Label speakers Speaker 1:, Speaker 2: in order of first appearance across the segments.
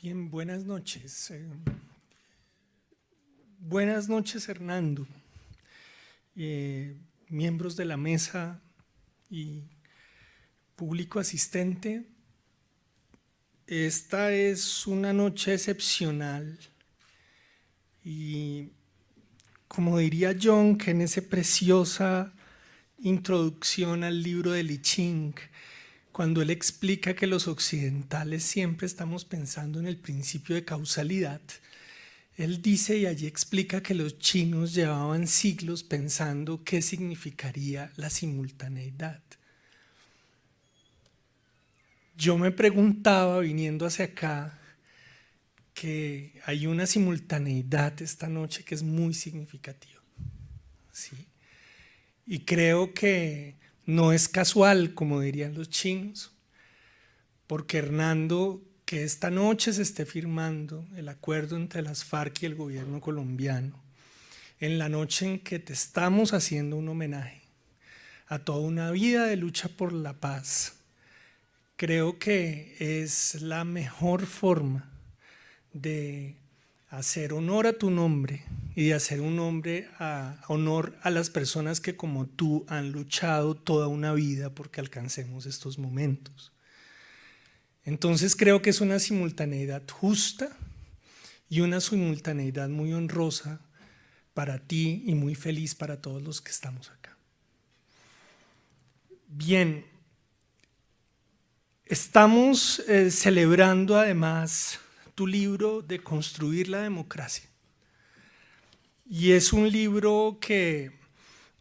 Speaker 1: Bien, buenas noches. Buenas noches, Hernando, miembros de la mesa y público asistente. Esta es una noche excepcional y, como diría Jung, que en esa preciosa introducción al libro de Li Ching, cuando él explica que los occidentales siempre estamos pensando en el principio de causalidad, él dice y allí explica que los chinos llevaban siglos pensando qué significaría la simultaneidad. Yo me preguntaba, viniendo hacia acá, que hay una simultaneidad esta noche que es muy significativa, ¿sí? Y creo que no es casual, como dirían los chinos, porque Hernando, que esta noche se esté firmando el acuerdo entre las FARC y el gobierno colombiano, en la noche en que te estamos haciendo un homenaje a toda una vida de lucha por la paz, creo que es la mejor forma de hacer honor a tu nombre y de hacer un honor a las personas que como tú han luchado toda una vida porque alcancemos estos momentos. Entonces creo que es una simultaneidad justa y una simultaneidad muy honrosa para ti y muy feliz para todos los que estamos acá. Bien, estamos celebrando además tu libro de Construir la Democracia. Y es un libro que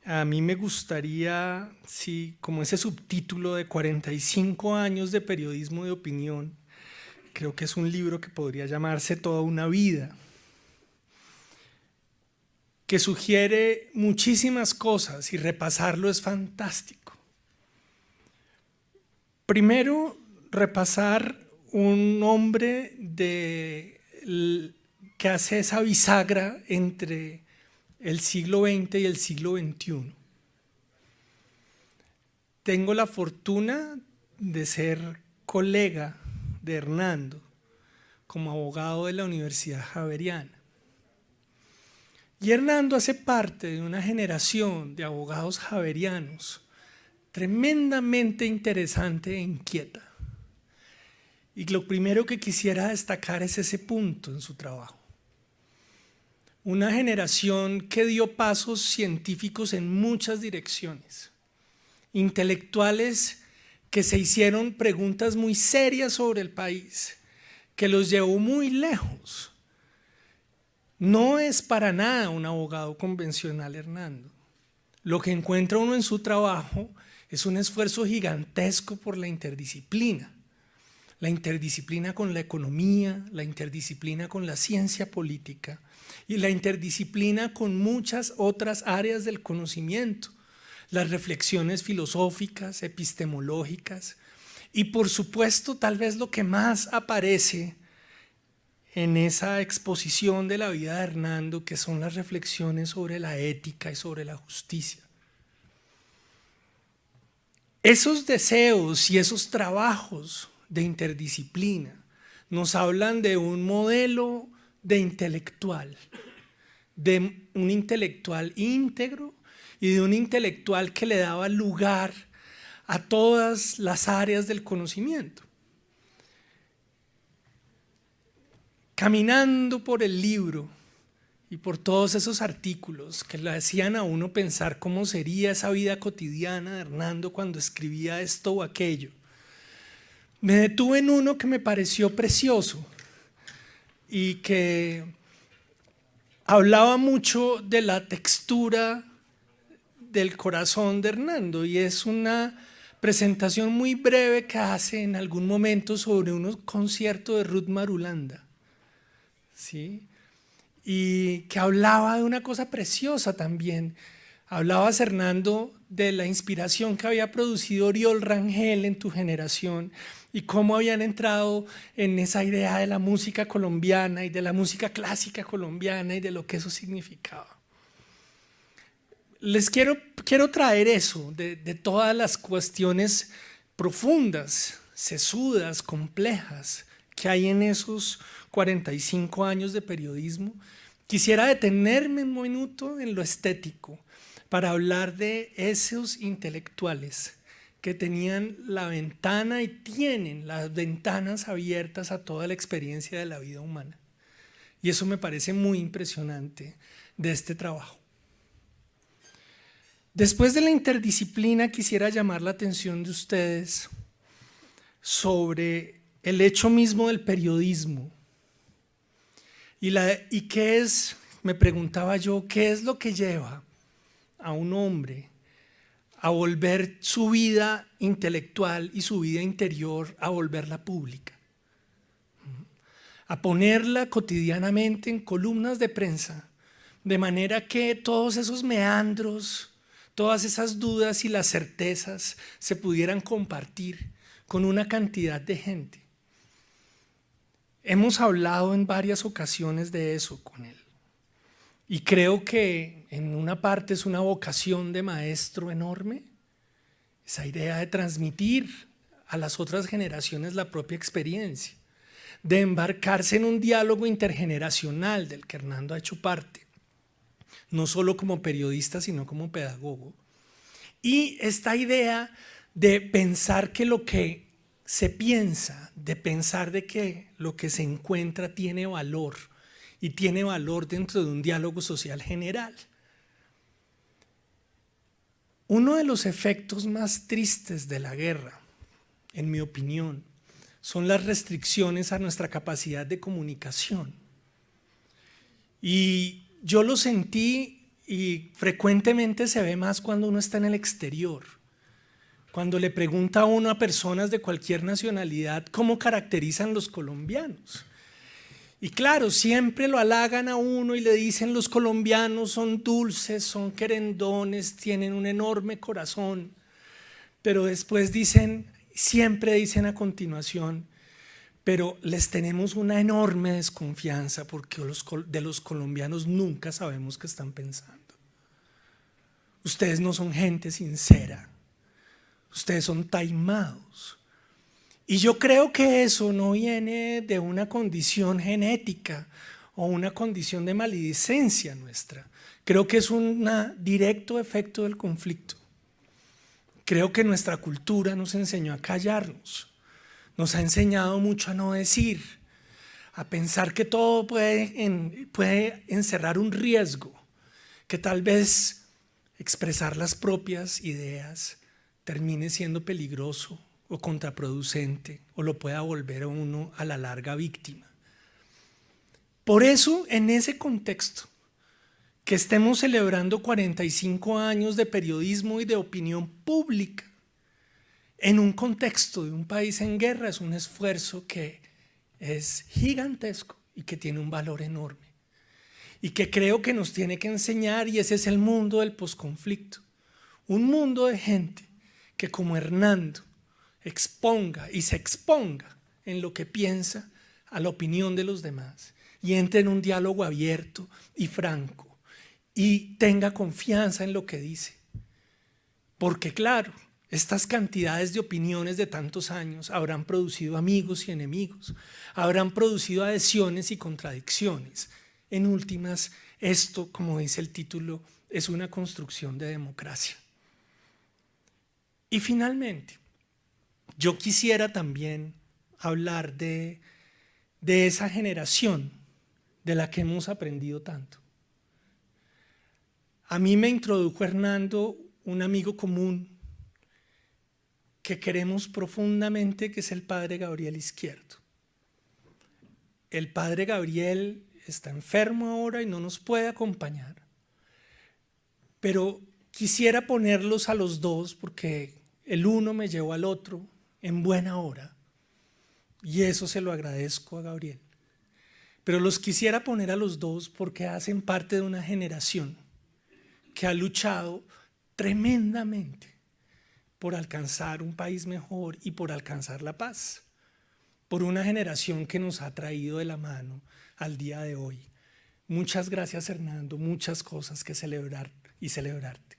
Speaker 1: a mí me gustaría, sí, como ese subtítulo de 45 años de periodismo de opinión, creo que es un libro que podría llamarse Toda una vida, que sugiere muchísimas cosas y repasarlo es fantástico. Primero, repasar un hombre que hace esa bisagra entre el siglo XX y el siglo XXI. Tengo la fortuna de ser colega de Hernando como abogado de la Universidad Javeriana. Y Hernando hace parte de una generación de abogados javerianos tremendamente interesante e inquieta. Y lo primero que quisiera destacar es ese punto en su trabajo. Una generación que dio pasos científicos en muchas direcciones, intelectuales que se hicieron preguntas muy serias sobre el país, que los llevó muy lejos. No es para nada un abogado convencional, Hernando. Lo que encuentra uno en su trabajo es un esfuerzo gigantesco por la interdisciplina con la economía, la interdisciplina con la ciencia política y la interdisciplina con muchas otras áreas del conocimiento, las reflexiones filosóficas, epistemológicas y, por supuesto, tal vez lo que más aparece en esa exposición de la vida de Hernando, que son las reflexiones sobre la ética y sobre la justicia. Esos deseos y esos trabajos de interdisciplina nos hablan de un modelo de intelectual, de un intelectual íntegro y de un intelectual que le daba lugar a todas las áreas del conocimiento. Caminando por el libro y por todos esos artículos que le hacían a uno pensar cómo sería esa vida cotidiana de Hernando cuando escribía esto o aquello, me detuve en uno que me pareció precioso y que hablaba mucho de la textura del corazón de Hernando, y es una presentación muy breve que hace en algún momento sobre un concierto de Ruth Marulanda, ¿sí? Y que hablaba de una cosa preciosa también. Hablabas, Hernando, de la inspiración que había producido Oriol Rangel en tu generación y cómo habían entrado en esa idea de la música colombiana y de la música clásica colombiana y de lo que eso significaba. Les quiero traer eso de todas las cuestiones profundas, sesudas, complejas que hay en esos 45 años de periodismo, quisiera detenerme un minuto en lo estético para hablar de esos intelectuales que tenían la ventana y tienen las ventanas abiertas a toda la experiencia de la vida humana. Y eso me parece muy impresionante de este trabajo. Después de la interdisciplina, quisiera llamar la atención de ustedes sobre el hecho mismo del periodismo. ¿Y qué es, me preguntaba yo, qué es lo que lleva a un hombre a volver su vida intelectual y su vida interior, a volverla pública? A ponerla cotidianamente en columnas de prensa, de manera que todos esos meandros, todas esas dudas y las certezas se pudieran compartir con una cantidad de gente. Hemos hablado en varias ocasiones de eso con él. Y creo que en una parte es una vocación de maestro enorme, esa idea de transmitir a las otras generaciones la propia experiencia, de embarcarse en un diálogo intergeneracional del que Hernando ha hecho parte, no solo como periodista, sino como pedagogo. Y esta idea de pensar que lo que se piensa, de pensar de que lo que se encuentra tiene valor, y tiene valor dentro de un diálogo social general. Uno de los efectos más tristes de la guerra, en mi opinión, son las restricciones a nuestra capacidad de comunicación. Y yo lo sentí, y frecuentemente se ve más cuando uno está en el exterior. Cuando le pregunta a uno a personas de cualquier nacionalidad cómo caracterizan los colombianos. Y claro, siempre lo halagan a uno y le dicen: los colombianos son dulces, son querendones, tienen un enorme corazón. Pero después siempre dicen a continuación: pero les tenemos una enorme desconfianza porque de los colombianos nunca sabemos qué están pensando. Ustedes no son gente sincera, ustedes son taimados. Y yo creo que eso no viene de una condición genética o una condición de maledicencia nuestra. Creo que es un directo efecto del conflicto. Creo que nuestra cultura nos enseñó a callarnos, nos ha enseñado mucho a no decir, a pensar que todo puede encerrar un riesgo, que tal vez expresar las propias ideas termine siendo peligroso o contraproducente, o lo pueda volver a uno a la larga víctima. Por eso, en ese contexto, que estemos celebrando 45 años de periodismo y de opinión pública, en un contexto de un país en guerra, es un esfuerzo que es gigantesco y que tiene un valor enorme. Y que creo que nos tiene que enseñar, y ese es el mundo del posconflicto. Un mundo de gente que, como Hernando, exponga y se exponga en lo que piensa a la opinión de los demás y entre en un diálogo abierto y franco y tenga confianza en lo que dice. Porque claro, estas cantidades de opiniones de tantos años habrán producido amigos y enemigos, habrán producido adhesiones y contradicciones. En últimas, esto, como dice el título, es una construcción de democracia. Y finalmente, yo quisiera también hablar de esa generación de la que hemos aprendido tanto. A mí me introdujo Hernando, un amigo común que queremos profundamente, que es el padre Gabriel Izquierdo. El padre Gabriel está enfermo ahora y no nos puede acompañar, pero quisiera ponerlos a los dos porque el uno me llevó al otro en buena hora, y eso se lo agradezco a Gabriel. Pero los quisiera poner a los dos porque hacen parte de una generación que ha luchado tremendamente por alcanzar un país mejor y por alcanzar la paz. Por una generación que nos ha traído de la mano al día de hoy. Muchas gracias, Hernando, muchas cosas que celebrar y celebrarte.